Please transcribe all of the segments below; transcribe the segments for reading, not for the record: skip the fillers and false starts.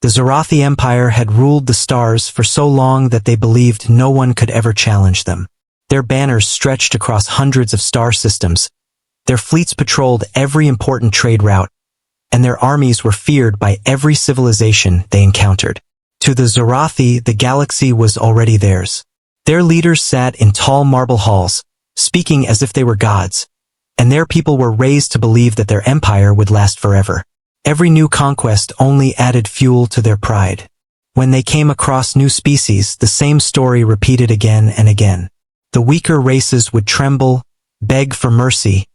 The Zorathi Empire had ruled the stars for so long that they believed no one could ever challenge them. Their banners stretched across hundreds of star systems, their fleets patrolled every important trade route, and their armies were feared by every civilization they encountered. To the Zorathi, the galaxy was already theirs. Their leaders sat in tall marble halls, speaking as if they were gods, and their people were raised to believe that their empire would last forever. Every new conquest only added fuel to their pride. When they came across new species, the same story repeated again and again. The weaker races would tremble, beg for mercy,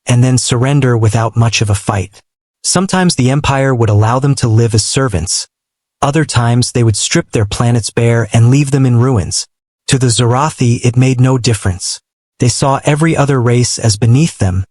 and then surrender without much of a fight. Sometimes the empire would allow them to live as servants. Other times they would strip their planets bare and leave them in ruins. To the Zorathi, it made no difference. They saw every other race as beneath them,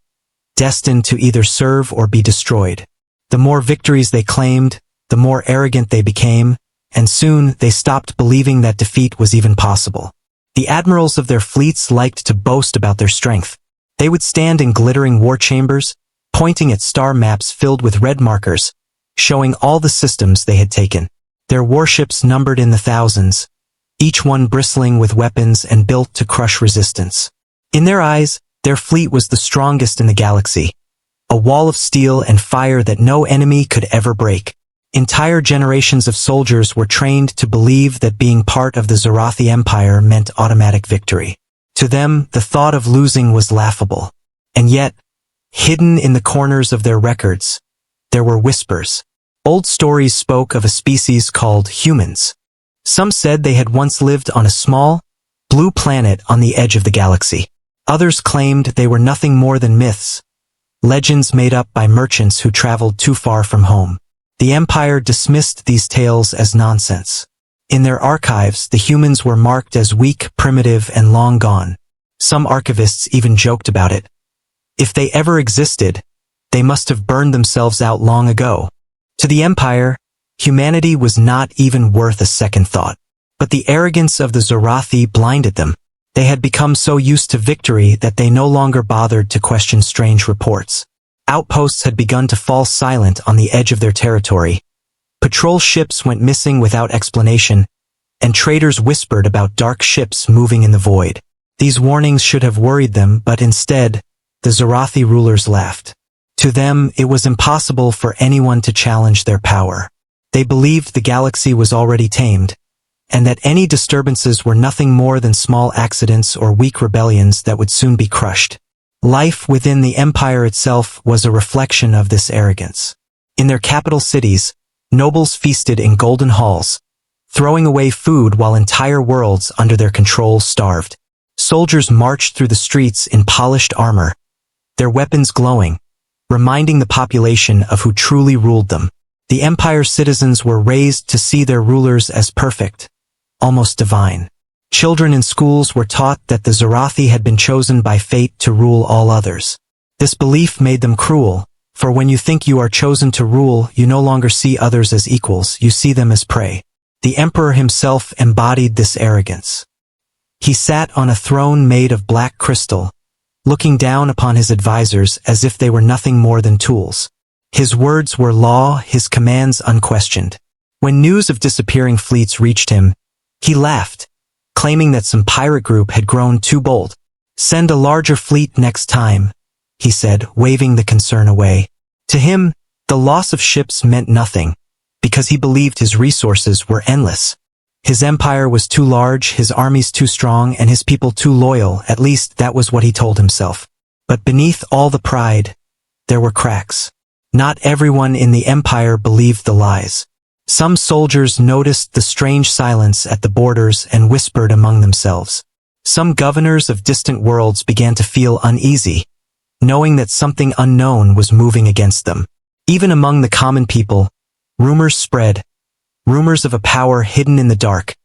destined to either serve or be destroyed. The more victories they claimed, the more arrogant they became, and soon they stopped believing that defeat was even possible. The admirals of their fleets liked to boast about their strength. They would stand in glittering war chambers, pointing at star maps filled with red markers, showing all the systems they had taken. Their warships numbered in the thousands, each one bristling with weapons and built to crush resistance. In their eyes, their fleet was the strongest in the galaxy, a wall of steel and fire that no enemy could ever break. Entire generations of soldiers were trained to believe that being part of the Zorathi Empire meant automatic victory. To them, the thought of losing was laughable. And yet, hidden in the corners of their records, there were whispers. Old stories spoke of a species called humans. Some said they had once lived on a small, blue planet on the edge of the galaxy. Others claimed they were nothing more than myths, legends made up by merchants who traveled too far from home. The Empire dismissed these tales as nonsense. In their archives, the humans were marked as weak, primitive, and long gone. Some archivists even joked about it. If they ever existed, they must have burned themselves out long ago. To the Empire, humanity was not even worth a second thought. But the arrogance of the Zorathi blinded them. They had become so used to victory that they no longer bothered to question strange reports. Outposts had begun to fall silent on the edge of their territory. Patrol ships went missing without explanation, and traders whispered about dark ships moving in the void. These warnings should have worried them, but instead, the Zorathi rulers laughed. To them, it was impossible for anyone to challenge their power. They believed the galaxy was already tamed, and that any disturbances were nothing more than small accidents or weak rebellions that would soon be crushed. Life within the empire itself was a reflection of this arrogance. In their capital cities, nobles feasted in golden halls, throwing away food while entire worlds under their control starved. Soldiers marched through the streets in polished armor, their weapons glowing, reminding the population of who truly ruled them. The empire's citizens were raised to see their rulers as perfect, almost divine. Children in schools were taught that the Zorathi had been chosen by fate to rule all others. This belief made them cruel, for when you think you are chosen to rule, you no longer see others as equals, you see them as prey. The emperor himself embodied this arrogance. He sat on a throne made of black crystal, looking down upon his advisors as if they were nothing more than tools. His words were law, his commands unquestioned. When news of disappearing fleets reached him, he laughed, claiming that some pirate group had grown too bold. "Send a larger fleet next time," he said, waving the concern away. To him, the loss of ships meant nothing, because he believed his resources were endless. His empire was too large, his armies too strong, and his people too loyal, at least that was what he told himself. But beneath all the pride, there were cracks. Not everyone in the empire believed the lies. Some soldiers noticed the strange silence at the borders and whispered among themselves. Some governors of distant worlds began to feel uneasy, knowing that something unknown was moving against them. Even among the common people, rumors spread, rumors of a power hidden in the dark,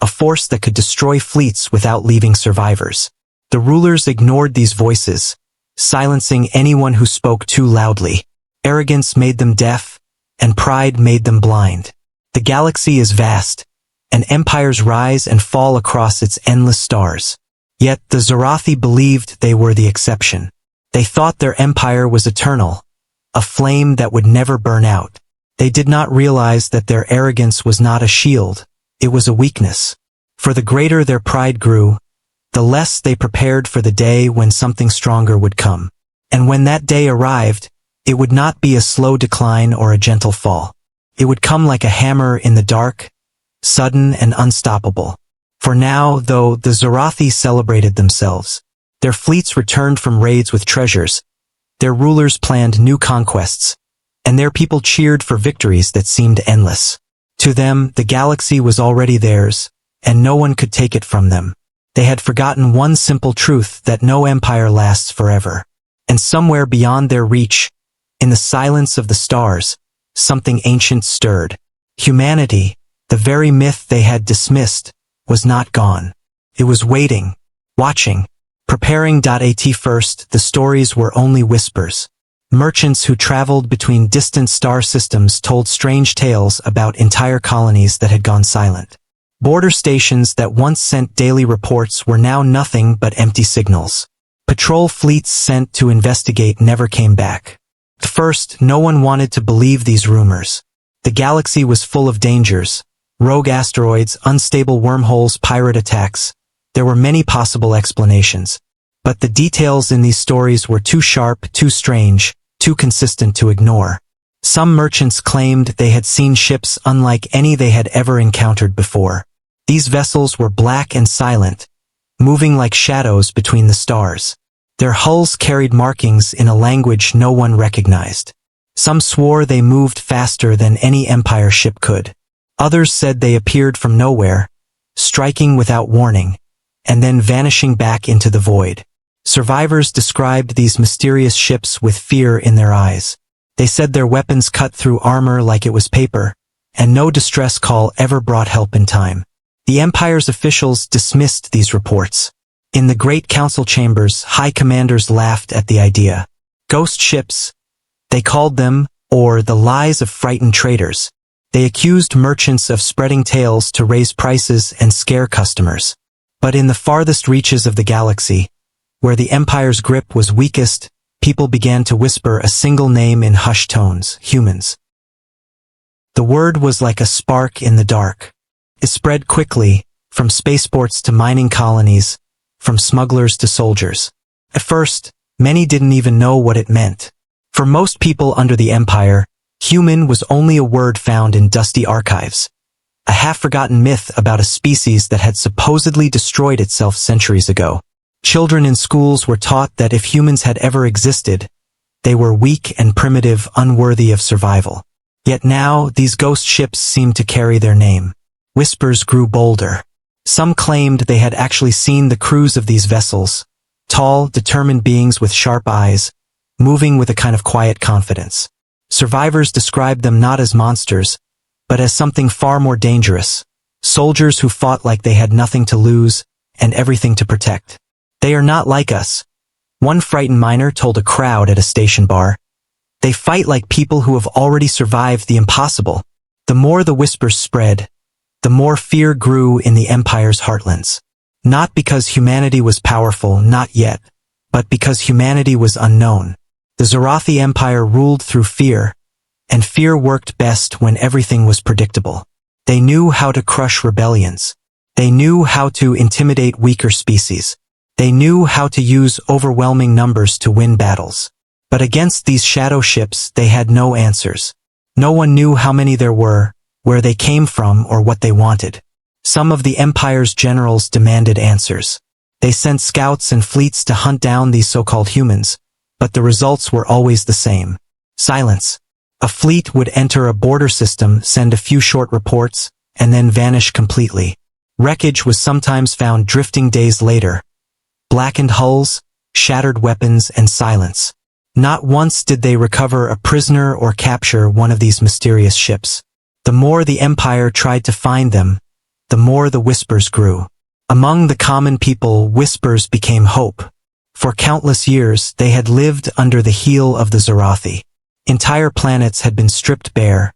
a force that could destroy fleets without leaving survivors. The rulers ignored these voices, silencing anyone who spoke too loudly. Arrogance made them deaf, and pride made them blind. The galaxy is vast, and empires rise and fall across its endless stars. Yet the Zorathi believed they were the exception. They thought their empire was eternal, a flame that would never burn out. They did not realize that their arrogance was not a shield, it was a weakness. For the greater their pride grew, the less they prepared for the day when something stronger would come. And when that day arrived, it would not be a slow decline or a gentle fall. It would come like a hammer in the dark, sudden and unstoppable. For now, though the Zorathi celebrated themselves, their fleets returned from raids with treasures, their rulers planned new conquests, and their people cheered for victories that seemed endless. To them, the galaxy was already theirs, and no one could take it from them. They had forgotten one simple truth, that no empire lasts forever. And somewhere beyond their reach, in the silence of the stars, something ancient stirred. Humanity, the very myth they had dismissed, was not gone. It was waiting, watching, preparing. At first, the stories were only whispers. Merchants who traveled between distant star systems told strange tales about entire colonies that had gone silent. Border stations that once sent daily reports were now nothing but empty signals. Patrol fleets sent to investigate never came back. At first, no one wanted to believe these rumors. The galaxy was full of dangers. Rogue asteroids, unstable wormholes, pirate attacks. There were many possible explanations. But the details in these stories were too sharp, too strange, too consistent to ignore. Some merchants claimed they had seen ships unlike any they had ever encountered before. These vessels were black and silent, moving like shadows between the stars. Their hulls carried markings in a language no one recognized. Some swore they moved faster than any Empire ship could. Others said they appeared from nowhere, striking without warning, and then vanishing back into the void. Survivors described these mysterious ships with fear in their eyes. They said their weapons cut through armor like it was paper, and no distress call ever brought help in time. The Empire's officials dismissed these reports. In the Great Council chambers, high commanders laughed at the idea. Ghost ships, they called them, or the lies of frightened traders. They accused merchants of spreading tales to raise prices and scare customers. But in the farthest reaches of the galaxy, where the Empire's grip was weakest, people began to whisper a single name in hushed tones: humans. The word was like a spark in the dark. It spread quickly, from spaceports to mining colonies, from smugglers to soldiers. At first, many didn't even know what it meant. For most people under the Empire, human was only a word found in dusty archives. A half-forgotten myth about a species that had supposedly destroyed itself centuries ago. Children in schools were taught that if humans had ever existed, they were weak and primitive, unworthy of survival. Yet now, these ghost ships seemed to carry their name. Whispers grew bolder. Some claimed they had actually seen the crews of these vessels, tall, determined beings with sharp eyes, moving with a kind of quiet confidence. Survivors described them not as monsters, but as something far more dangerous, soldiers who fought like they had nothing to lose and everything to protect. They are not like us, one frightened miner told a crowd at a station bar. They fight like people who have already survived the impossible. The more the whispers spread, the more fear grew in the Empire's heartlands. Not because humanity was powerful, not yet, but because humanity was unknown. The Zorathi Empire ruled through fear, and fear worked best when everything was predictable. They knew how to crush rebellions. They knew how to intimidate weaker species. They knew how to use overwhelming numbers to win battles. But against these shadow ships, they had no answers. No one knew how many there were, where they came from, or what they wanted. Some of the Empire's generals demanded answers. They sent scouts and fleets to hunt down these so-called humans, but the results were always the same. Silence. A fleet would enter a border system, send a few short reports, and then vanish completely. Wreckage was sometimes found drifting days later. Blackened hulls, shattered weapons, and silence. Not once did they recover a prisoner or capture one of these mysterious ships. The more the Empire tried to find them, the more the whispers grew. Among the common people, whispers became hope. For countless years, they had lived under the heel of the Zorathi. Entire planets had been stripped bare,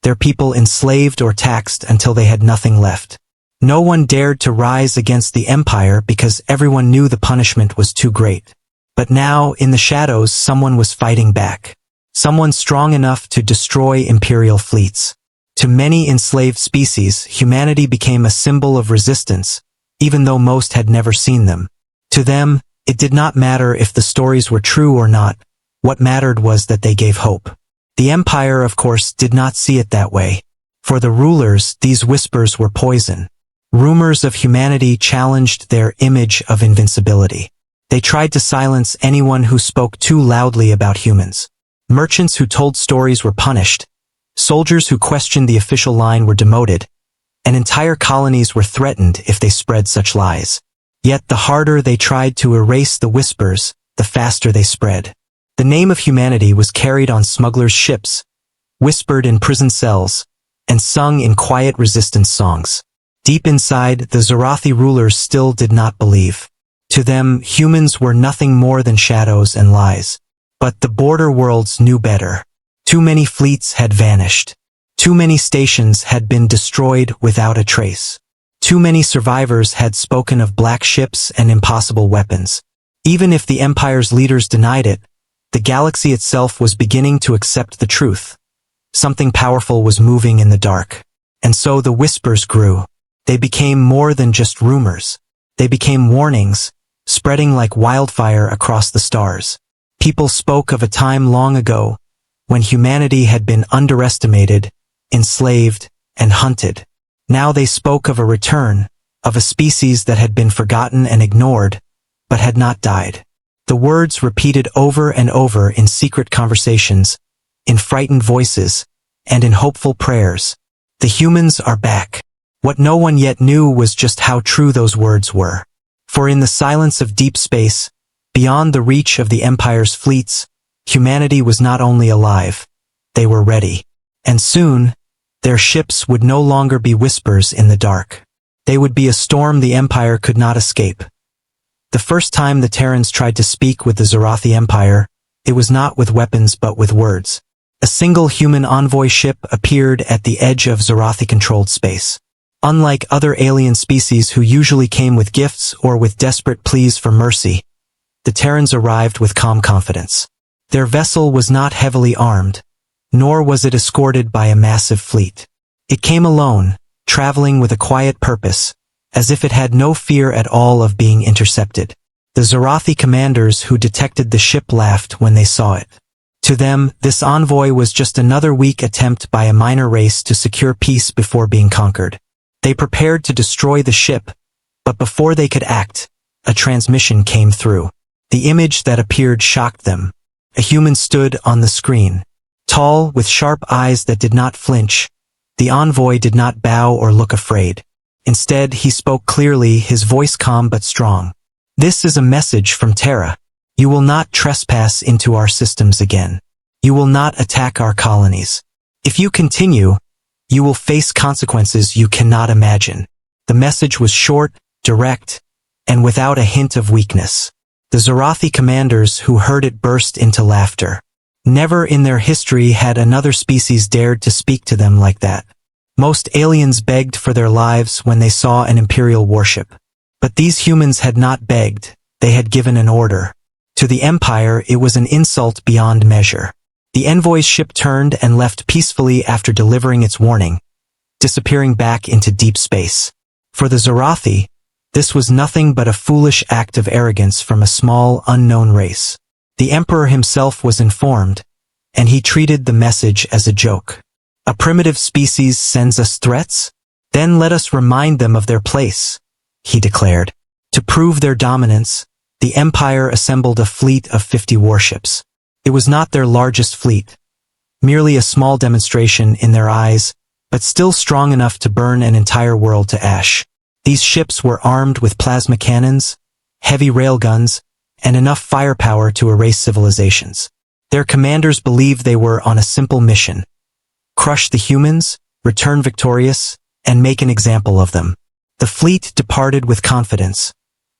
their people enslaved or taxed until they had nothing left. No one dared to rise against the Empire because everyone knew the punishment was too great. But now, in the shadows, someone was fighting back. someone strong enough to destroy imperial fleets. To many enslaved species, humanity became a symbol of resistance, even though most had never seen them. To them, it did not matter if the stories were true or not. What mattered was that they gave hope. The Empire, of course, did not see it that way. For the rulers, these whispers were poison. Rumors of humanity challenged their image of invincibility. They tried to silence anyone who spoke too loudly about humans. Merchants who told stories were punished. Soldiers who questioned the official line were demoted. And entire colonies were threatened if they spread such lies. Yet the harder they tried to erase the whispers, the faster they spread. The name of humanity was carried on smugglers' ships, whispered in prison cells, and sung in quiet resistance songs. Deep inside, the Zarathi rulers still did not believe. To them, humans were nothing more than shadows and lies. But the border worlds knew better. Too many fleets had vanished. Too many stations had been destroyed without a trace. Too many survivors had spoken of black ships and impossible weapons. Even if the Empire's leaders denied it, the galaxy itself was beginning to accept the truth. Something powerful was moving in the dark. And so the whispers grew. They became more than just rumors. They became warnings, spreading like wildfire across the stars. People spoke of a time long ago when humanity had been underestimated, enslaved, and hunted. Now they spoke of a return, of a species that had been forgotten and ignored, but had not died. The words repeated over and over in secret conversations, in frightened voices, and in hopeful prayers. The humans are back. What no one yet knew was just how true those words were. For in the silence of deep space, beyond the reach of the Empire's fleets, humanity was not only alive, they were ready. And soon, their ships would no longer be whispers in the dark. They would be a storm the Empire could not escape. The first time the Terrans tried to speak with the Zarathi Empire, it was not with weapons but with words. A single human envoy ship appeared at the edge of Zarathi-controlled space. Unlike other alien species who usually came with gifts or with desperate pleas for mercy, the Terrans arrived with calm confidence. Their vessel was not heavily armed, nor was it escorted by a massive fleet. It came alone, traveling with a quiet purpose, as if it had no fear at all of being intercepted. The Zarathi commanders who detected the ship laughed when they saw it. To them, this envoy was just another weak attempt by a minor race to secure peace before being conquered. They prepared to destroy the ship, but before they could act, a transmission came through. The image that appeared shocked them. A human stood on the screen. Tall, with sharp eyes that did not flinch, the envoy did not bow or look afraid. Instead, he spoke clearly, his voice calm but strong. "This is a message from Terra. You will not trespass into our systems again. You will not attack our colonies. If you continue, you will face consequences you cannot imagine." The message was short, direct, and without a hint of weakness. The Zarathi commanders who heard it burst into laughter. Never in their history had another species dared to speak to them like that. Most aliens begged for their lives when they saw an imperial warship. But these humans had not begged, they had given an order. To the Empire, it was an insult beyond measure. The envoy's ship turned and left peacefully after delivering its warning, disappearing back into deep space. For the Zarathi, this was nothing but a foolish act of arrogance from a small, unknown race. The Emperor himself was informed, and he treated the message as a joke. A primitive species sends us threats? Then let us remind them of their place, he declared. To prove their dominance, the Empire assembled a fleet of 50 warships. It was not their largest fleet, merely a small demonstration in their eyes, but still strong enough to burn an entire world to ash. These ships were armed with plasma cannons, heavy railguns, and enough firepower to erase civilizations. Their commanders believed they were on a simple mission: crush the humans, return victorious, and make an example of them. The fleet departed with confidence,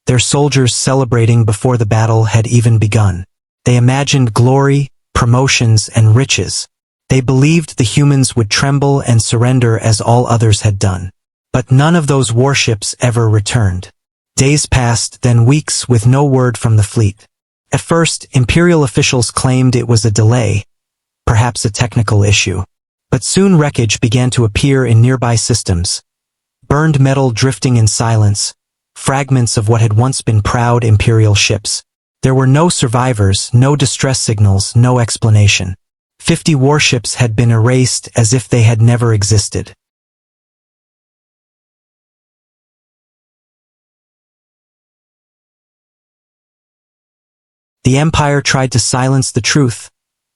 their soldiers celebrating before the battle had even begun. They imagined glory, promotions, and riches. They believed the humans would tremble and surrender as all others had done. But none of those warships ever returned. Days passed, then weeks, with no word from the fleet. At first, Imperial officials claimed it was a delay, perhaps a technical issue. But soon wreckage began to appear in nearby systems. Burned metal drifting in silence, fragments of what had once been proud Imperial ships. There were no survivors, no distress signals, no explanation. 50 warships had been erased as if they had never existed. The Empire tried to silence the truth,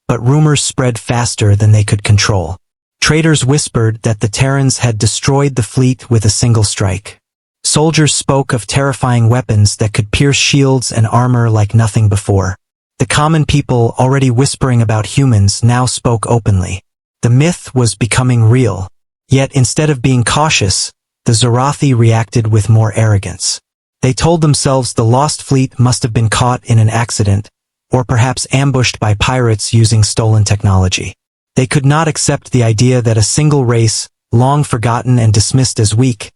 but rumors spread faster than they could control. Traders whispered that the Terrans had destroyed the fleet with a single strike. Soldiers spoke of terrifying weapons that could pierce shields and armor like nothing before. The common people, already whispering about humans, now spoke openly. The myth was becoming real. Yet instead of being cautious, the Zorathi reacted with more arrogance. They told themselves the lost fleet must have been caught in an accident, or perhaps ambushed by pirates using stolen technology. They could not accept the idea that a single race, long forgotten and dismissed as weak,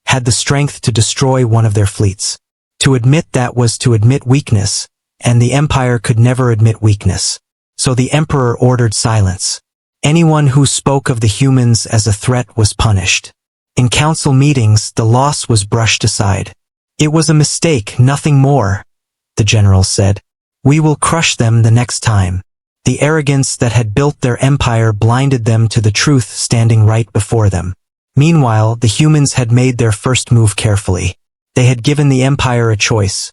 had the strength to destroy one of their fleets. To admit that was to admit weakness, and the Empire could never admit weakness. So the Emperor ordered silence. Anyone who spoke of the humans as a threat was punished. In council meetings, the loss was brushed aside. It was a mistake, nothing more, the generals said. We will crush them the next time. The arrogance that had built their empire blinded them to the truth standing right before them. Meanwhile, the humans had made their first move carefully. They had given the Empire a choice.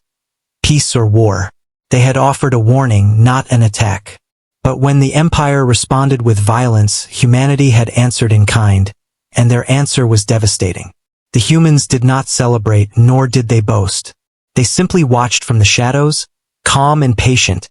Peace or war. They had offered a warning, not an attack. But when the Empire responded with violence, humanity had answered in kind, and their answer was devastating. The humans did not celebrate, nor did they boast. They simply watched from the shadows, calm and patient,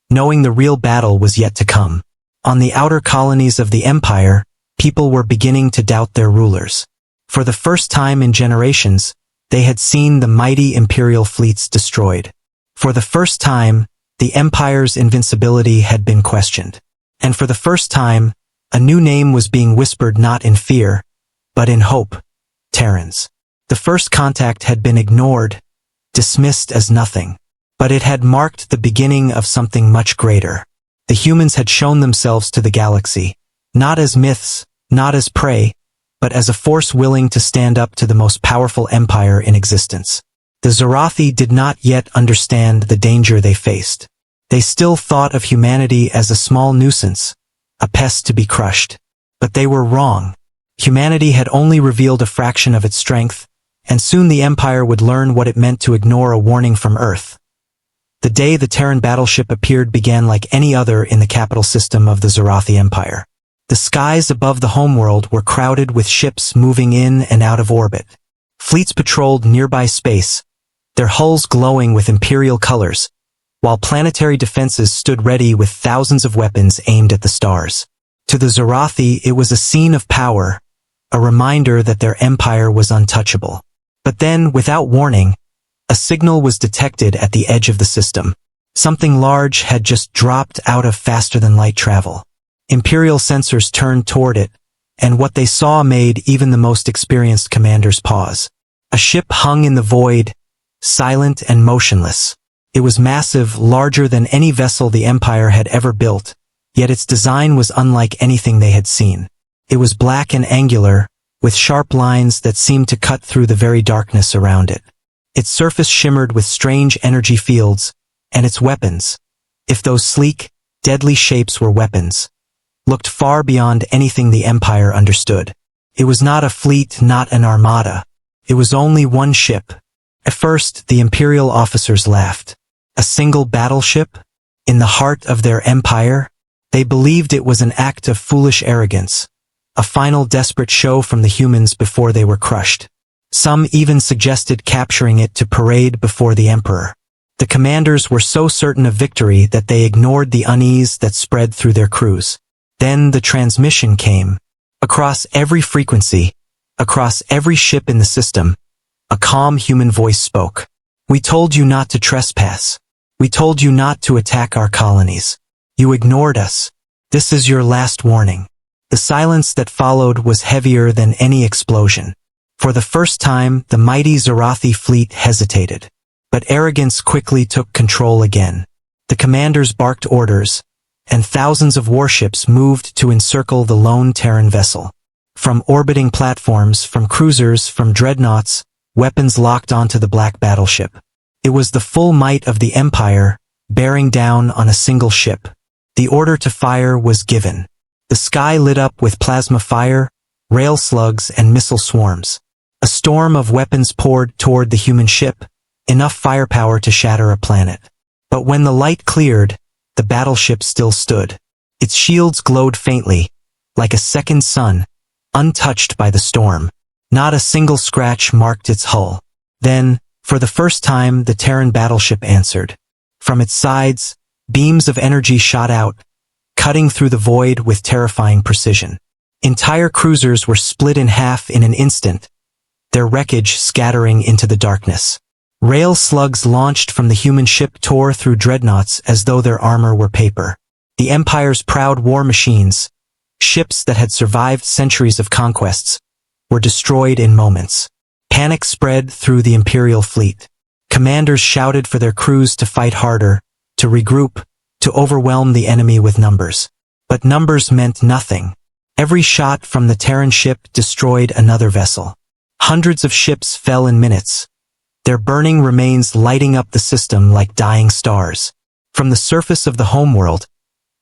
knowing the real battle was yet to come. On the outer colonies of the Empire, people were beginning to doubt their rulers. For the first time in generations, they had seen the mighty Imperial fleets destroyed. For the first time, the Empire's invincibility had been questioned. And for the first time, a new name was being whispered not in fear, but in hope. Terrans. The first contact had been ignored, dismissed as nothing. But it had marked the beginning of something much greater. The humans had shown themselves to the galaxy, not as myths, not as prey, but as a force willing to stand up to the most powerful empire in existence. The Zorathi did not yet understand the danger they faced. They still thought of humanity as a small nuisance, a pest to be crushed. But they were wrong. Humanity had only revealed a fraction of its strength, and soon the Empire would learn what it meant to ignore a warning from Earth. The day the Terran Battleship appeared began like any other in the capital system of the Zorathi Empire. The skies above the homeworld were crowded with ships moving in and out of orbit. Fleets patrolled nearby space, their hulls glowing with Imperial colors, while planetary defenses stood ready with thousands of weapons aimed at the stars. To the Zorathi, it was a scene of power, a reminder that their empire was untouchable. But then, without warning, a signal was detected at the edge of the system. Something large had just dropped out of faster-than-light travel. Imperial sensors turned toward it, and what they saw made even the most experienced commanders pause. A ship hung in the void, silent and motionless. It was massive, larger than any vessel the Empire had ever built, yet its design was unlike anything they had seen. It was black and angular, with sharp lines that seemed to cut through the very darkness around it. Its surface shimmered with strange energy fields, and its weapons, if those sleek, deadly shapes were weapons, looked far beyond anything the Empire understood. It was not a fleet, not an armada. It was only one ship. At first, the Imperial officers laughed. A single battleship? In the heart of their empire? They believed it was an act of foolish arrogance, a final desperate show from the humans before they were crushed. Some even suggested capturing it to parade before the Emperor. The commanders were so certain of victory that they ignored the unease that spread through their crews. Then the transmission came. Across every frequency, across every ship in the system, a calm human voice spoke. We told you not to trespass. We told you not to attack our colonies. You ignored us. This is your last warning. The silence that followed was heavier than any explosion. For the first time, the mighty Zorathi fleet hesitated. But arrogance quickly took control again. The commanders barked orders, and thousands of warships moved to encircle the lone Terran vessel. From orbiting platforms, from cruisers, from dreadnoughts, weapons locked onto the black battleship. It was the full might of the Empire, bearing down on a single ship. The order to fire was given. The sky lit up with plasma fire, rail slugs, and missile swarms. A storm of weapons poured toward the human ship, enough firepower to shatter a planet. But when the light cleared, the battleship still stood. Its shields glowed faintly, like a second sun, untouched by the storm. Not a single scratch marked its hull. Then, for the first time, the Terran battleship answered. From its sides, beams of energy shot out, cutting through the void with terrifying precision. Entire cruisers were split in half in an instant, their wreckage scattering into the darkness. Rail slugs launched from the human ship tore through dreadnoughts as though their armor were paper. The Empire's proud war machines, ships that had survived centuries of conquests, were destroyed in moments. Panic spread through the Imperial fleet. Commanders shouted for their crews to fight harder, to regroup, to overwhelm the enemy with numbers. But numbers meant nothing. Every shot from the Terran ship destroyed another vessel. Hundreds of ships fell in minutes, their burning remains lighting up the system like dying stars. From the surface of the homeworld,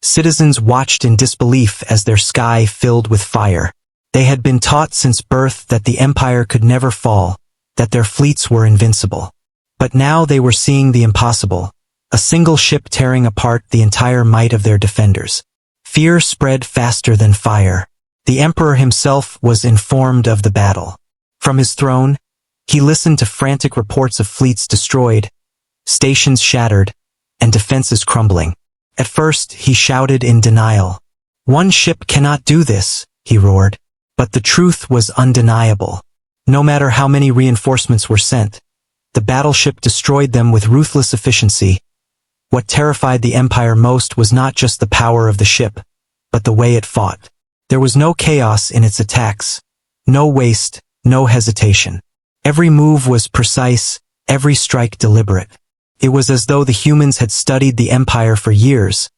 citizens watched in disbelief as their sky filled with fire. They had been taught since birth that the Empire could never fall, that their fleets were invincible. But now they were seeing the impossible, a single ship tearing apart the entire might of their defenders. Fear spread faster than fire. The Emperor himself was informed of the battle. From his throne, he listened to frantic reports of fleets destroyed, stations shattered, and defenses crumbling. At first, he shouted in denial. "One ship cannot do this," he roared. But the truth was undeniable. No matter how many reinforcements were sent, the battleship destroyed them with ruthless efficiency. What terrified the Empire most was not just the power of the ship, but the way it fought. There was no chaos in its attacks, no waste, no hesitation. Every move was precise, every strike deliberate. It was as though the humans had studied the Empire for years,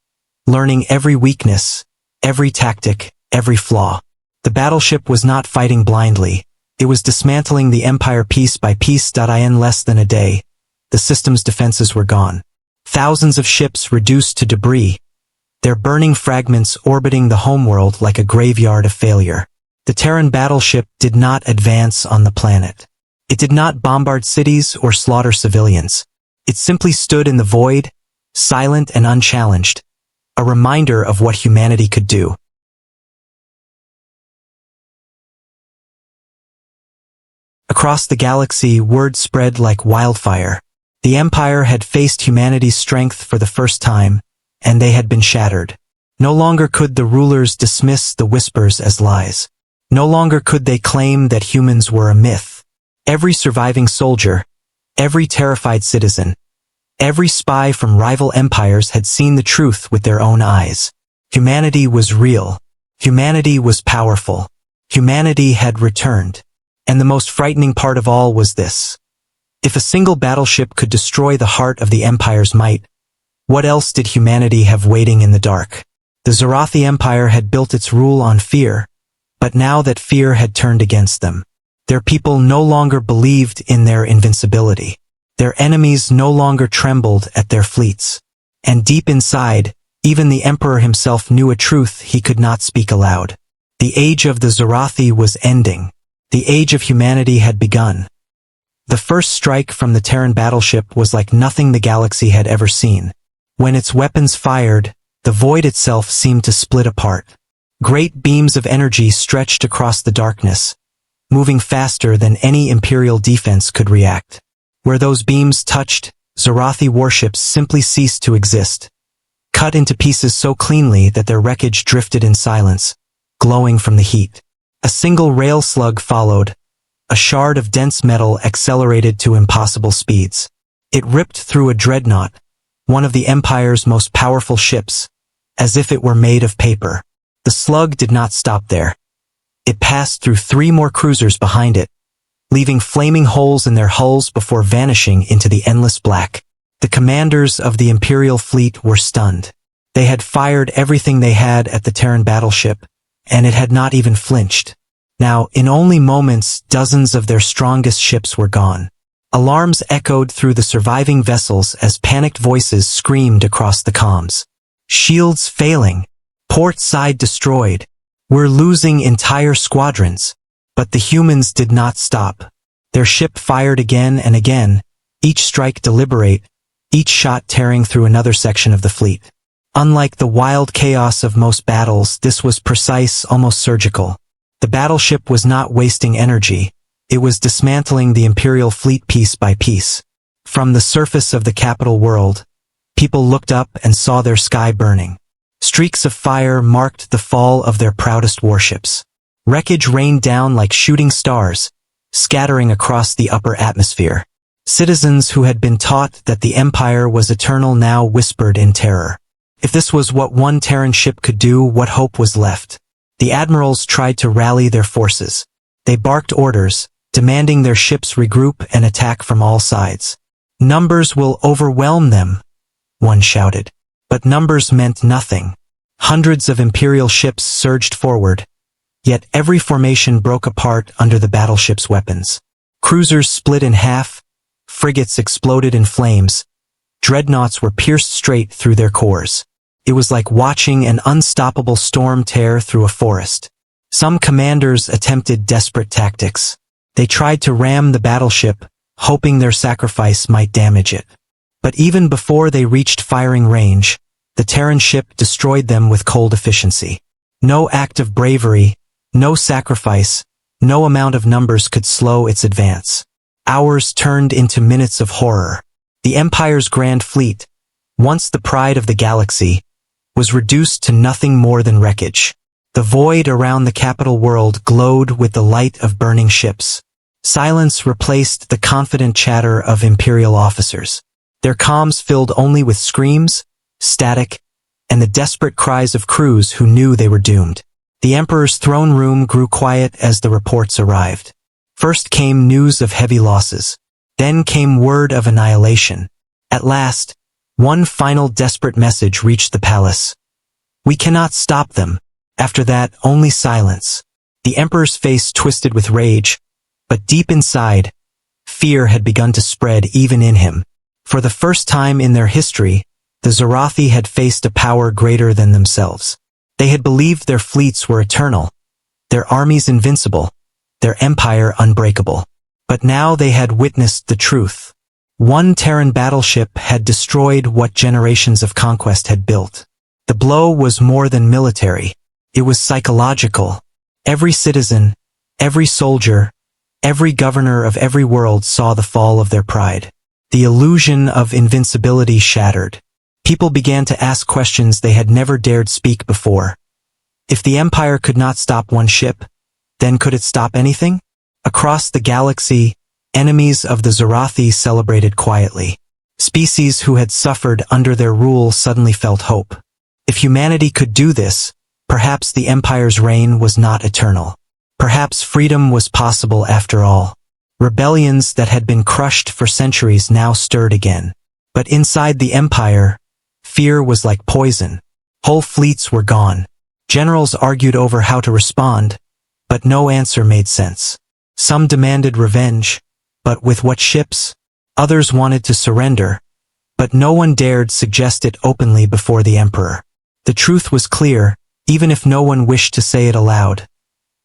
learning every weakness, every tactic, every flaw. The battleship was not fighting blindly. It was dismantling the Empire piece by piece. In less than a day, the system's defenses were gone. Thousands of ships reduced to debris, their burning fragments orbiting the homeworld like a graveyard of failure. The Terran battleship did not advance on the planet. It did not bombard cities or slaughter civilians. It simply stood in the void, silent and unchallenged, a reminder of what humanity could do. Across the galaxy, word spread like wildfire. The Empire had faced humanity's strength for the first time, and they had been shattered. No longer could the rulers dismiss the whispers as lies. No longer could they claim that humans were a myth. Every surviving soldier, every terrified citizen, every spy from rival empires had seen the truth with their own eyes. Humanity was real. Humanity was powerful. Humanity had returned. And the most frightening part of all was this. If a single battleship could destroy the heart of the Empire's might, what else did humanity have waiting in the dark? The Zarathi Empire had built its rule on fear, but now that fear had turned against them, their people no longer believed in their invincibility. Their enemies no longer trembled at their fleets. And deep inside, even the Emperor himself knew a truth he could not speak aloud. The age of the Zarathi was ending. The age of humanity had begun. The first strike from the Terran battleship was like nothing the galaxy had ever seen. When its weapons fired, the void itself seemed to split apart. Great beams of energy stretched across the darkness, moving faster than any Imperial defense could react. Where those beams touched, Zarathi warships simply ceased to exist, cut into pieces so cleanly that their wreckage drifted in silence, glowing from the heat. A single rail slug followed. A shard of dense metal accelerated to impossible speeds. It ripped through a dreadnought, one of the Empire's most powerful ships, as if it were made of paper. The slug did not stop there. It passed through 3 more cruisers behind it, leaving flaming holes in their hulls before vanishing into the endless black. The commanders of the Imperial fleet were stunned. They had fired everything they had at the Terran Battleship, and it had not even flinched. Now, in only moments, dozens of their strongest ships were gone. Alarms echoed through the surviving vessels as panicked voices screamed across the comms. Shields failing. Port side destroyed. We're losing entire squadrons. But the humans did not stop. Their ship fired again and again, each strike deliberate, each shot tearing through another section of the fleet. Unlike the wild chaos of most battles, this was precise, almost surgical. The battleship was not wasting energy. It was dismantling the Imperial fleet piece by piece. From the surface of the capital world, people looked up and saw their sky burning. Streaks of fire marked the fall of their proudest warships. Wreckage rained down like shooting stars, scattering across the upper atmosphere. Citizens who had been taught that the Empire was eternal now whispered in terror. If this was what one Terran ship could do, what hope was left? The admirals tried to rally their forces. They barked orders, demanding their ships regroup and attack from all sides. Numbers will overwhelm them, one shouted. But numbers meant nothing. Hundreds of Imperial ships surged forward, yet every formation broke apart under the battleship's weapons. Cruisers split in half, frigates exploded in flames, dreadnoughts were pierced straight through their cores. It was like watching an unstoppable storm tear through a forest. Some commanders attempted desperate tactics. They tried to ram the battleship, hoping their sacrifice might damage it. But even before they reached firing range, the Terran ship destroyed them with cold efficiency. No act of bravery, no sacrifice, no amount of numbers could slow its advance. Hours turned into minutes of horror. The Empire's grand fleet, once the pride of the galaxy, was reduced to nothing more than wreckage. The void around the capital world glowed with the light of burning ships. Silence replaced the confident chatter of Imperial officers. Their comms filled only with screams, static, and the desperate cries of crews who knew they were doomed. The Emperor's throne room grew quiet as the reports arrived. First came news of heavy losses. Then came word of annihilation. At last, one final desperate message reached the palace. We cannot stop them. After that, only silence. The Emperor's face twisted with rage, but deep inside, fear had begun to spread even in him. For the first time in their history, the Zarathi had faced a power greater than themselves. They had believed their fleets were eternal, their armies invincible, their empire unbreakable. But now they had witnessed the truth. One Terran battleship had destroyed what generations of conquest had built. The blow was more than military. It was psychological. Every citizen, every soldier, every governor of every world saw the fall of their pride. The illusion of invincibility shattered. People began to ask questions they had never dared speak before. If the Empire could not stop one ship, then could it stop anything? Across the galaxy, enemies of the Zarathi celebrated quietly. Species who had suffered under their rule suddenly felt hope. If humanity could do this, perhaps the Empire's reign was not eternal. Perhaps freedom was possible after all. Rebellions that had been crushed for centuries now stirred again. But inside the Empire, fear was like poison. Whole fleets were gone. Generals argued over how to respond, but no answer made sense. Some demanded revenge, but with what ships? Others wanted to surrender, but no one dared suggest it openly before the Emperor. The truth was clear, even if no one wished to say it aloud.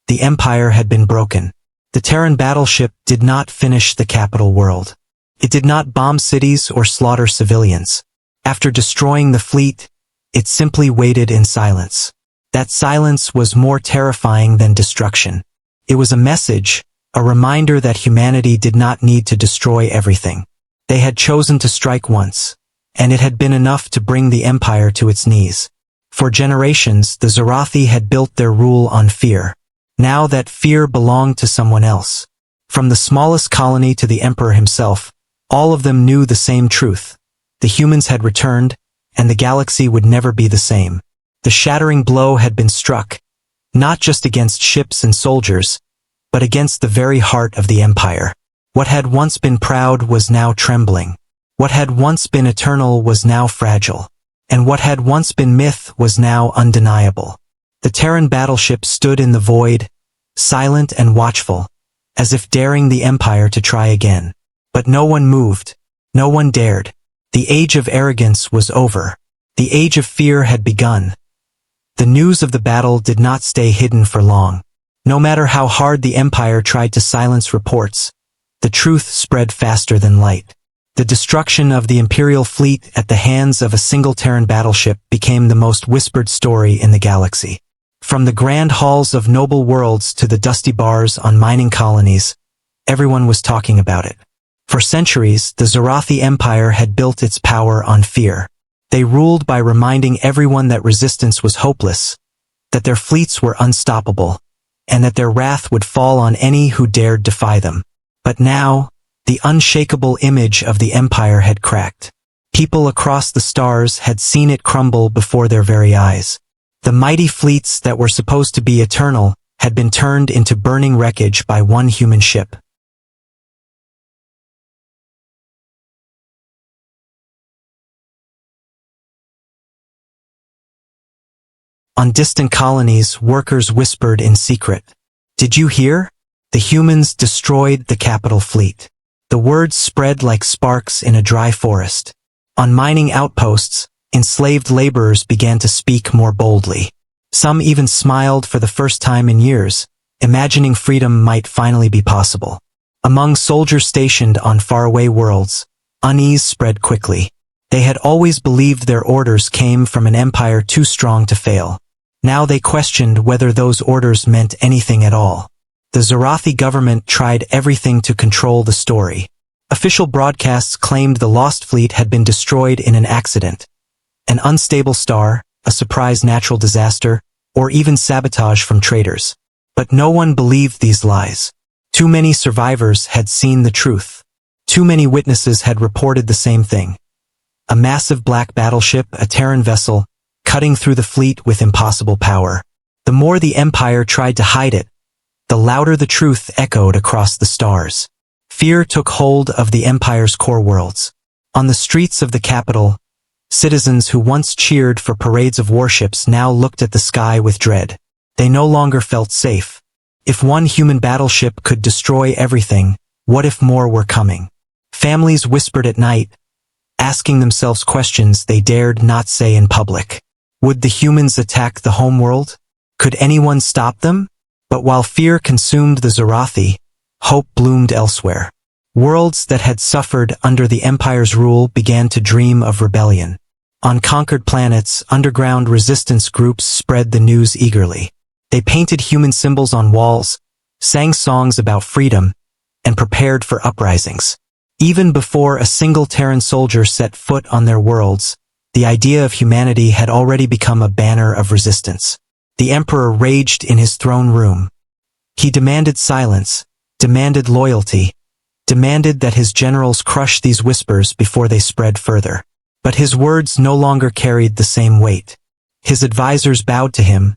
The Empire had been broken. The Terran Battleship did not finish the capital world. It did not bomb cities or slaughter civilians. After destroying the fleet, it simply waited in silence. That silence was more terrifying than destruction. It was a message, a reminder that humanity did not need to destroy everything. They had chosen to strike once, and it had been enough to bring the Empire to its knees. For generations, the Zarathi had built their rule on fear. Now that fear belonged to someone else. From the smallest colony to the Emperor himself, all of them knew the same truth. The humans had returned, and the galaxy would never be the same. The shattering blow had been struck, not just against ships and soldiers, but against the very heart of the Empire. What had once been proud was now trembling. What had once been eternal was now fragile. and what had once been myth was now undeniable. The Terran Battleship stood in the void, silent and watchful, as if daring the Empire to try again. But no one moved. No one dared. The age of arrogance was over. The age of fear had begun. The news of the battle did not stay hidden for long. No matter how hard the Empire tried to silence reports, the truth spread faster than light. The destruction of the Imperial fleet at the hands of a single Terran battleship became the most whispered story in the galaxy. From the grand halls of noble worlds to the dusty bars on mining colonies, everyone was talking about it. For centuries, the Zorathi Empire had built its power on fear. They ruled by reminding everyone that resistance was hopeless, that their fleets were unstoppable, and that their wrath would fall on any who dared defy them. But now, the unshakable image of the Empire had cracked. People across the stars had seen it crumble before their very eyes. The mighty fleets that were supposed to be eternal had been turned into burning wreckage by one human ship. On distant colonies, workers whispered in secret. "Did you hear? The humans destroyed the capital fleet." The words spread like sparks in a dry forest. On mining outposts, enslaved laborers began to speak more boldly. Some even smiled for the first time in years, imagining freedom might finally be possible. Among soldiers stationed on faraway worlds, unease spread quickly. They had always believed their orders came from an empire too strong to fail. Now they questioned whether those orders meant anything at all. The Zorathi government tried everything to control the story. Official broadcasts claimed the lost fleet had been destroyed in an accident, an unstable star, a surprise natural disaster, or even sabotage from traitors. But no one believed these lies. Too many survivors had seen the truth. Too many witnesses had reported the same thing. A massive black battleship, a Terran vessel, cutting through the fleet with impossible power. The more the Empire tried to hide it, the louder the truth echoed across the stars. Fear took hold of the Empire's core worlds. On the streets of the capital, citizens who once cheered for parades of warships now looked at the sky with dread. They no longer felt safe. If one human battleship could destroy everything, what if more were coming? Families whispered at night, asking themselves questions they dared not say in public. Would the humans attack the homeworld? Could anyone stop them? But while fear consumed the Zorathi, hope bloomed elsewhere. Worlds that had suffered under the Empire's rule began to dream of rebellion. On conquered planets, underground resistance groups spread the news eagerly. They painted human symbols on walls, sang songs about freedom, and prepared for uprisings. Even before a single Terran soldier set foot on their worlds, the idea of humanity had already become a banner of resistance. The Emperor raged in his throne room. He demanded silence, demanded loyalty, demanded that his generals crush these whispers before they spread further. But his words no longer carried the same weight. His advisors bowed to him,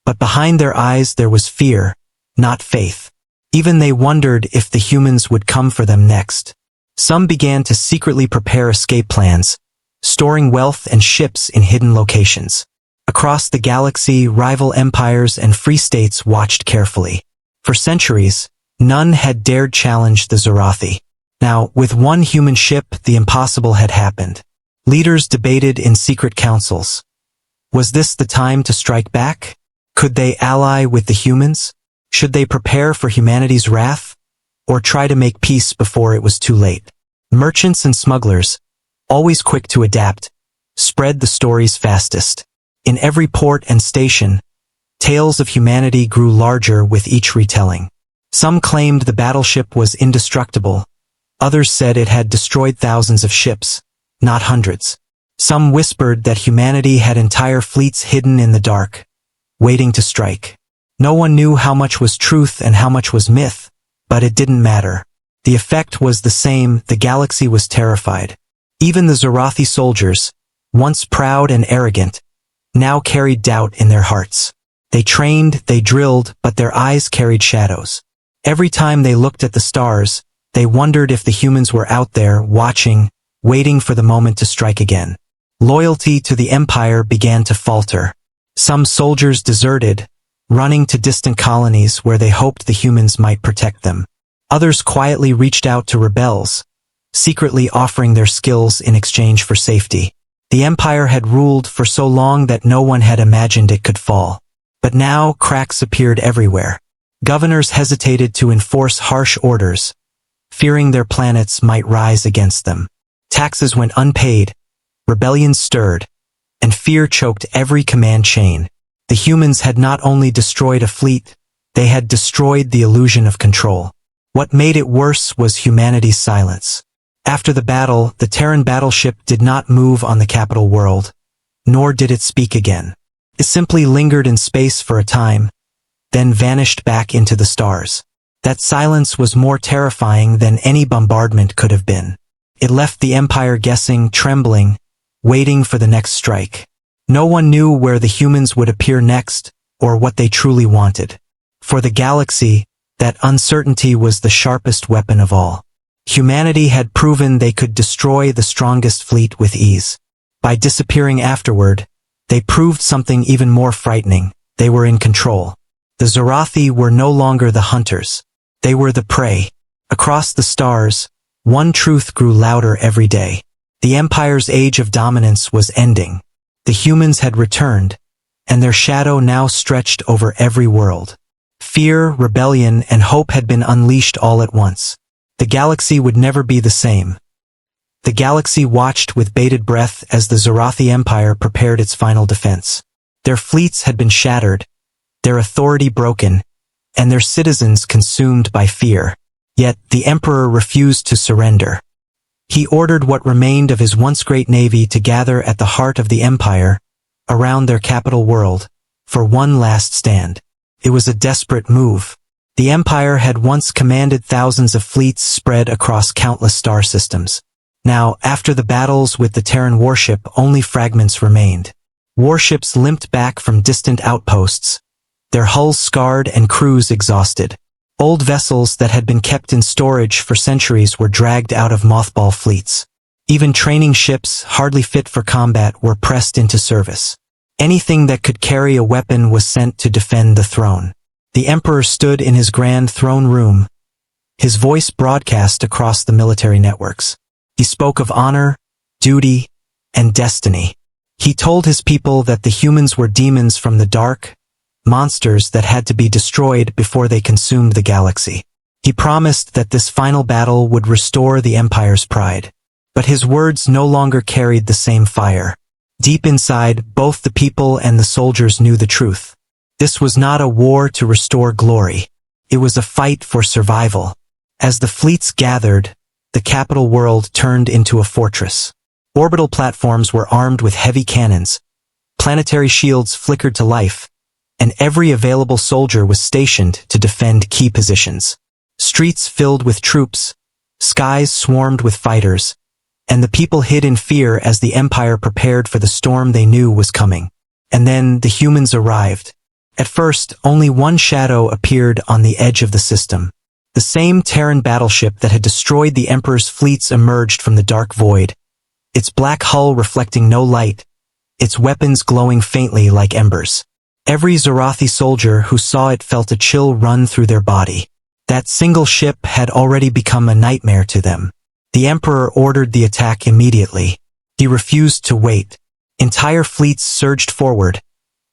but behind their eyes there was fear, not faith. Even they wondered if the humans would come for them next. Some began to secretly prepare escape plans, storing wealth and ships in hidden locations. Across the galaxy, rival empires and free states watched carefully. For centuries, none had dared challenge the Zorathi. Now, with one human ship, the impossible had happened. Leaders debated in secret councils. Was this the time to strike back? Could they ally with the humans? Should they prepare for humanity's wrath? Or try to make peace before it was too late? Merchants and smugglers, always quick to adapt, spread the stories fastest. In every port and station, tales of humanity grew larger with each retelling. Some claimed the battleship was indestructible. Others said it had destroyed thousands of ships, not hundreds. Some whispered that humanity had entire fleets hidden in the dark, waiting to strike. No one knew how much was truth and how much was myth, but it didn't matter. The effect was the same. The galaxy was terrified. Even the Zorathi soldiers, once proud and arrogant, now carried doubt in their hearts. They trained, they drilled, but their eyes carried shadows. Every time they looked at the stars, they wondered if the humans were out there, watching, waiting for the moment to strike again. Loyalty to the Empire began to falter. Some soldiers deserted, running to distant colonies where they hoped the humans might protect them. Others quietly reached out to rebels, secretly offering their skills in exchange for safety. The Empire had ruled for so long that no one had imagined it could fall. But now cracks appeared everywhere. Governors hesitated to enforce harsh orders, fearing their planets might rise against them. Taxes went unpaid, rebellions stirred, and fear choked every command chain. The humans had not only destroyed a fleet, they had destroyed the illusion of control. What made it worse was humanity's silence. After the battle, the Terran Battleship did not move on the capital world, nor did it speak again. It simply lingered in space for a time, then vanished back into the stars. That silence was more terrifying than any bombardment could have been. It left the Empire guessing, trembling, waiting for the next strike. No one knew where the humans would appear next, or what they truly wanted. For the galaxy, that uncertainty was the sharpest weapon of all. Humanity had proven they could destroy the strongest fleet with ease. By disappearing afterward, they proved something even more frightening. They were in control. The Zorathi were no longer the hunters. They were the prey. Across the stars, one truth grew louder every day. The Empire's age of dominance was ending. The humans had returned, and their shadow now stretched over every world. Fear, rebellion, and hope had been unleashed all at once. The galaxy would never be the same. The galaxy watched with bated breath as the Zorathi Empire prepared its final defense. Their fleets had been shattered, their authority broken, and their citizens consumed by fear. Yet the Emperor refused to surrender. He ordered what remained of his once great navy to gather at the heart of the Empire, around their capital world, for one last stand. It was a desperate move. The Empire had once commanded thousands of fleets spread across countless star systems. Now, after the battles with the Terran warship, only fragments remained. Warships limped back from distant outposts, their hulls scarred and crews exhausted. Old vessels that had been kept in storage for centuries were dragged out of mothball fleets. Even training ships, hardly fit for combat, were pressed into service. Anything that could carry a weapon was sent to defend the throne. The Emperor stood in his grand throne room, his voice broadcast across the military networks. He spoke of honor, duty, and destiny. He told his people that the humans were demons from the dark, monsters that had to be destroyed before they consumed the galaxy. He promised that this final battle would restore the Empire's pride. But his words no longer carried the same fire. Deep inside, both the people and the soldiers knew the truth. This was not a war to restore glory. It was a fight for survival. As the fleets gathered, the capital world turned into a fortress. Orbital platforms were armed with heavy cannons. Planetary shields flickered to life, and every available soldier was stationed to defend key positions. Streets filled with troops, skies swarmed with fighters, and the people hid in fear as the Empire prepared for the storm they knew was coming. And then the humans arrived. At first, only one shadow appeared on the edge of the system. The same Terran battleship that had destroyed the Emperor's fleets emerged from the dark void, its black hull reflecting no light, its weapons glowing faintly like embers. Every Zorathi soldier who saw it felt a chill run through their body. That single ship had already become a nightmare to them. The Emperor ordered the attack immediately. He refused to wait. Entire fleets surged forward,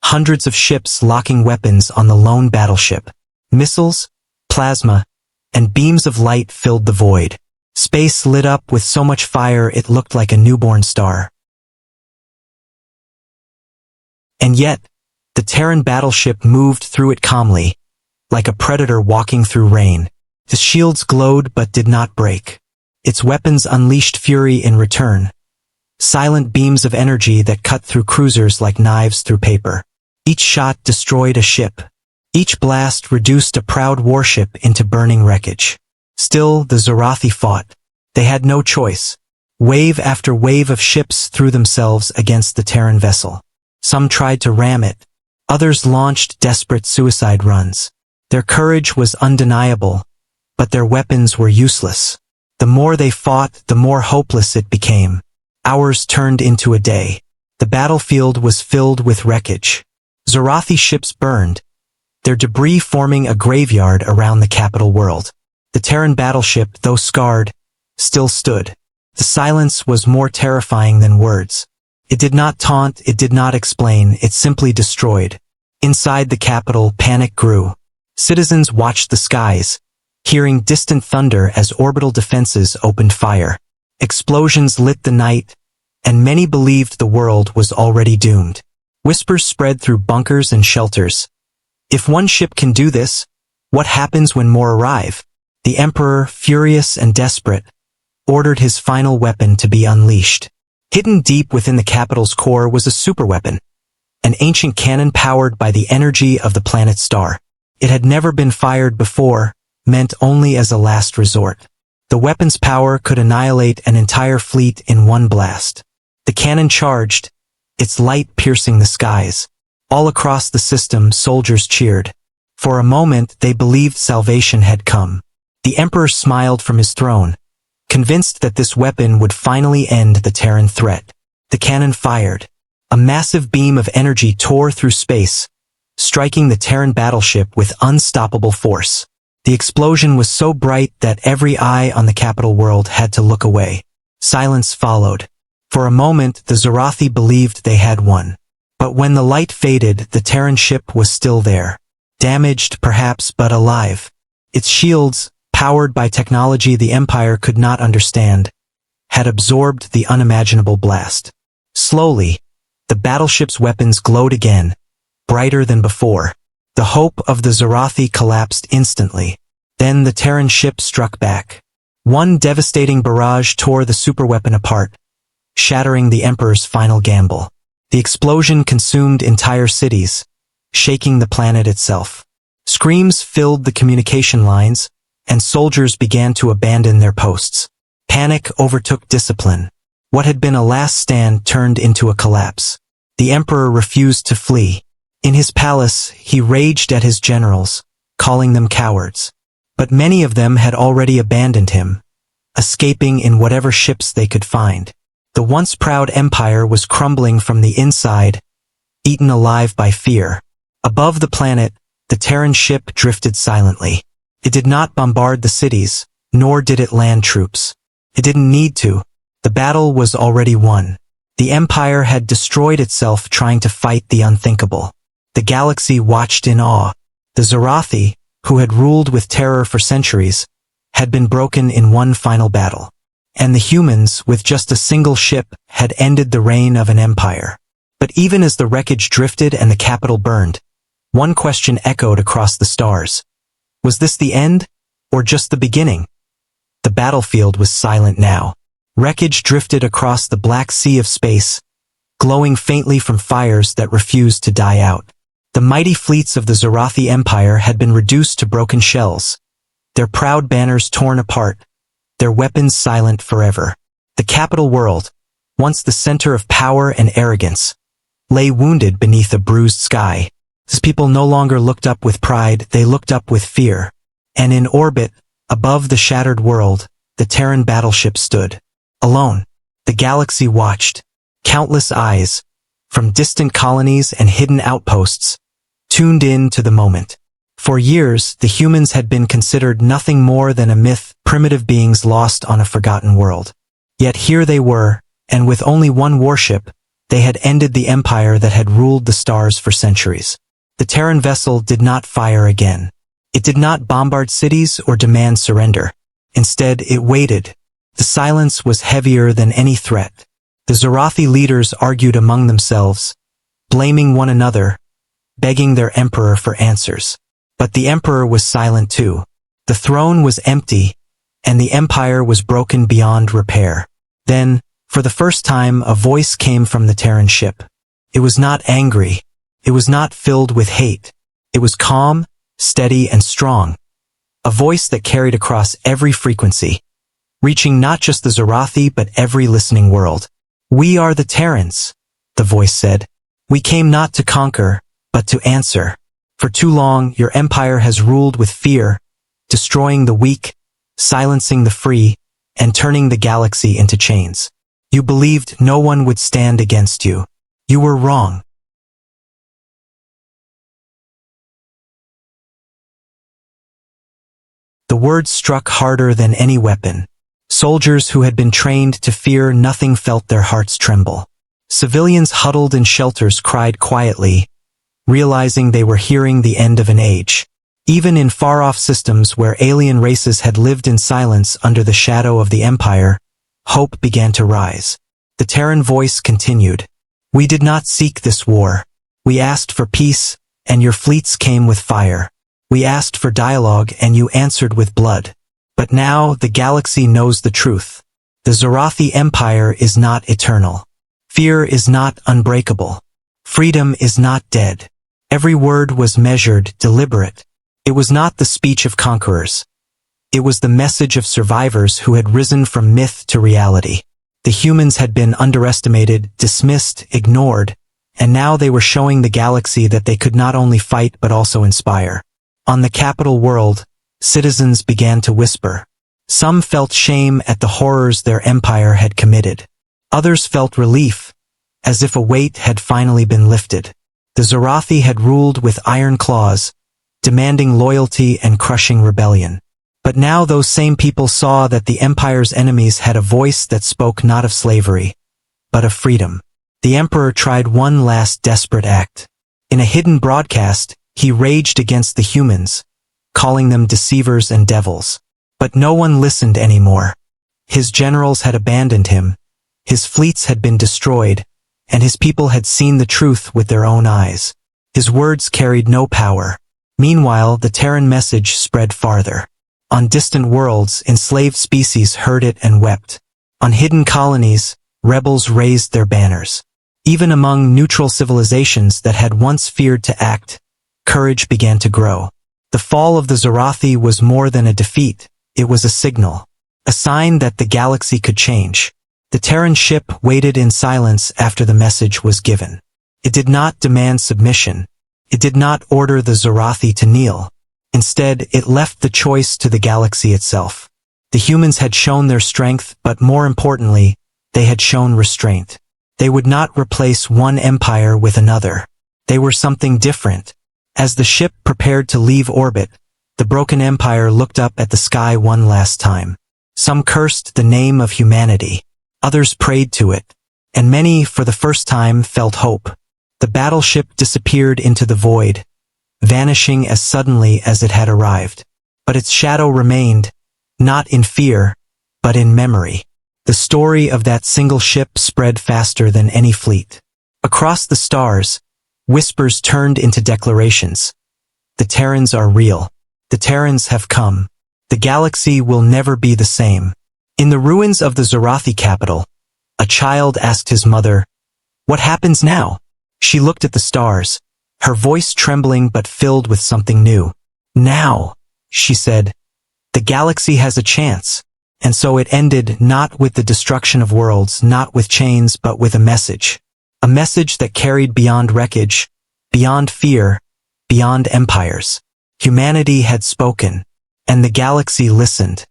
hundreds of ships locking weapons on the lone battleship. Missiles, plasma, and beams of light filled the void. Space lit up with so much fire it looked like a newborn star. And yet, the Terran battleship moved through it calmly, like a predator walking through rain. Its shields glowed but did not break. Its weapons unleashed fury in return, silent beams of energy that cut through cruisers like knives through paper. Each shot destroyed a ship. Each blast reduced a proud warship into burning wreckage. Still, the Zorathi fought. They had no choice. Wave after wave of ships threw themselves against the Terran vessel. Some tried to ram it. Others launched desperate suicide runs. Their courage was undeniable, but their weapons were useless. The more they fought, the more hopeless it became. Hours turned into a day. The battlefield was filled with wreckage. Zorathi ships burned, their debris forming a graveyard around the capital world. The Terran Battleship, though scarred, still stood. The silence was more terrifying than words. It did not taunt, it did not explain, it simply destroyed. Inside the capital, panic grew. Citizens watched the skies, hearing distant thunder as orbital defenses opened fire. Explosions lit the night, and many believed the world was already doomed. Whispers spread through bunkers and shelters. If one ship can do this, what happens when more arrive? The Emperor, furious and desperate, ordered his final weapon to be unleashed. Hidden deep within the capital's core was a superweapon, an ancient cannon powered by the energy of the planet's star. It had never been fired before, meant only as a last resort. The weapon's power could annihilate an entire fleet in one blast. The cannon charged, its light piercing the skies. All across the system, soldiers cheered. For a moment, they believed salvation had come. The Emperor smiled from his throne, convinced that this weapon would finally end the Terran threat. The cannon fired. A massive beam of energy tore through space, striking the Terran battleship with unstoppable force. The explosion was so bright that every eye on the capital world had to look away. Silence followed. For a moment, the Zorathi believed they had won. But when the light faded, the Terran ship was still there. Damaged, perhaps, but alive. Its shields, powered by technology the Empire could not understand, had absorbed the unimaginable blast. Slowly, the battleship's weapons glowed again, brighter than before. The hope of the Zorathi collapsed instantly. Then the Terran ship struck back. One devastating barrage tore the superweapon apart, shattering the Emperor's final gamble. The explosion consumed entire cities, shaking the planet itself. Screams filled the communication lines, and soldiers began to abandon their posts. Panic overtook discipline. What had been a last stand turned into a collapse. The Emperor refused to flee. In his palace, he raged at his generals, calling them cowards. But many of them had already abandoned him, escaping in whatever ships they could find. The once proud empire was crumbling from the inside, eaten alive by fear. Above the planet, the Terran ship drifted silently. It did not bombard the cities, nor did it land troops. It didn't need to. The battle was already won. The empire had destroyed itself trying to fight the unthinkable. The galaxy watched in awe. The Zorathi, who had ruled with terror for centuries, had been broken in one final battle. And the humans, with just a single ship, had ended the reign of an empire. But even as the wreckage drifted and the capital burned, one question echoed across the stars. Was this the end, or just the beginning? The battlefield was silent now. Wreckage drifted across the black sea of space, glowing faintly from fires that refused to die out. The mighty fleets of the Zorathi Empire had been reduced to broken shells, their proud banners torn apart, their weapons silent forever. The capital world, once the center of power and arrogance, lay wounded beneath a bruised sky. As people no longer looked up with pride, they looked up with fear. And in orbit, above the shattered world, the Terran battleship stood. Alone, the galaxy watched. Countless eyes, from distant colonies and hidden outposts, tuned in to the moment. For years, the humans had been considered nothing more than a myth, primitive beings lost on a forgotten world. Yet here they were, and with only one warship, they had ended the empire that had ruled the stars for centuries. The Terran vessel did not fire again. It did not bombard cities or demand surrender. Instead, it waited. The silence was heavier than any threat. The Zorathi leaders argued among themselves, blaming one another, begging their emperor for answers. But the emperor was silent too. The throne was empty, and the empire was broken beyond repair. Then, for the first time, a voice came from the Terran ship. It was not angry. It was not filled with hate. It was calm, steady, and strong. A voice that carried across every frequency, reaching not just the Zorathi but every listening world. "We are the Terrans," the voice said. "We came not to conquer, but to answer. For too long, your empire has ruled with fear, destroying the weak, silencing the free, and turning the galaxy into chains. You believed no one would stand against you. You were wrong. The words struck harder than any weapon. Soldiers who had been trained to fear nothing felt their hearts tremble. Civilians huddled in shelters cried quietly, realizing they were hearing the end of an age. Even in far-off systems where alien races had lived in silence under the shadow of the Empire, hope began to rise. The Terran voice continued. We did not seek this war. We asked for peace, and your fleets came with fire. We asked for dialogue, and you answered with blood. But now the galaxy knows the truth. The Zorathi Empire is not eternal. Fear is not unbreakable. Freedom is not dead. Every word was measured, deliberate. It was not the speech of conquerors. It was the message of survivors who had risen from myth to reality. The humans had been underestimated, dismissed, ignored, and now they were showing the galaxy that they could not only fight but also inspire. On the capital world, citizens began to whisper. Some felt shame at the horrors their empire had committed. Others felt relief, as if a weight had finally been lifted. The Zorathi had ruled with iron claws, demanding loyalty and crushing rebellion. But now those same people saw that the Empire's enemies had a voice that spoke not of slavery, but of freedom. The Emperor tried one last desperate act. In a hidden broadcast, he raged against the humans, calling them deceivers and devils. But no one listened anymore. His generals had abandoned him, his fleets had been destroyed, and his people had seen the truth with their own eyes. His words carried no power. Meanwhile, the Terran message spread farther. On distant worlds, enslaved species heard it and wept. On hidden colonies, rebels raised their banners. Even among neutral civilizations that had once feared to act, courage began to grow. The fall of the Zorathi was more than a defeat, it was a signal. A sign that the galaxy could change. The Terran ship waited in silence after the message was given. It did not demand submission. It did not order the Zorathi to kneel. Instead, it left the choice to the galaxy itself. The humans had shown their strength, but more importantly, they had shown restraint. They would not replace one empire with another. They were something different. As the ship prepared to leave orbit, the broken empire looked up at the sky one last time. Some cursed the name of humanity. Others prayed to it. And many, for the first time, felt hope. The battleship disappeared into the void, vanishing as suddenly as it had arrived. But its shadow remained, not in fear, but in memory. The story of that single ship spread faster than any fleet. Across the stars, whispers turned into declarations. The Terrans are real. The Terrans have come. The galaxy will never be the same. In the ruins of the Zorathi capital, a child asked his mother, "What happens now?" She looked at the stars, her voice trembling but filled with something new. "Now," she said, "the galaxy has a chance." And so it ended, not with the destruction of worlds, not with chains, but with a message. A message that carried beyond wreckage, beyond fear, beyond empires. Humanity had spoken, and the galaxy listened.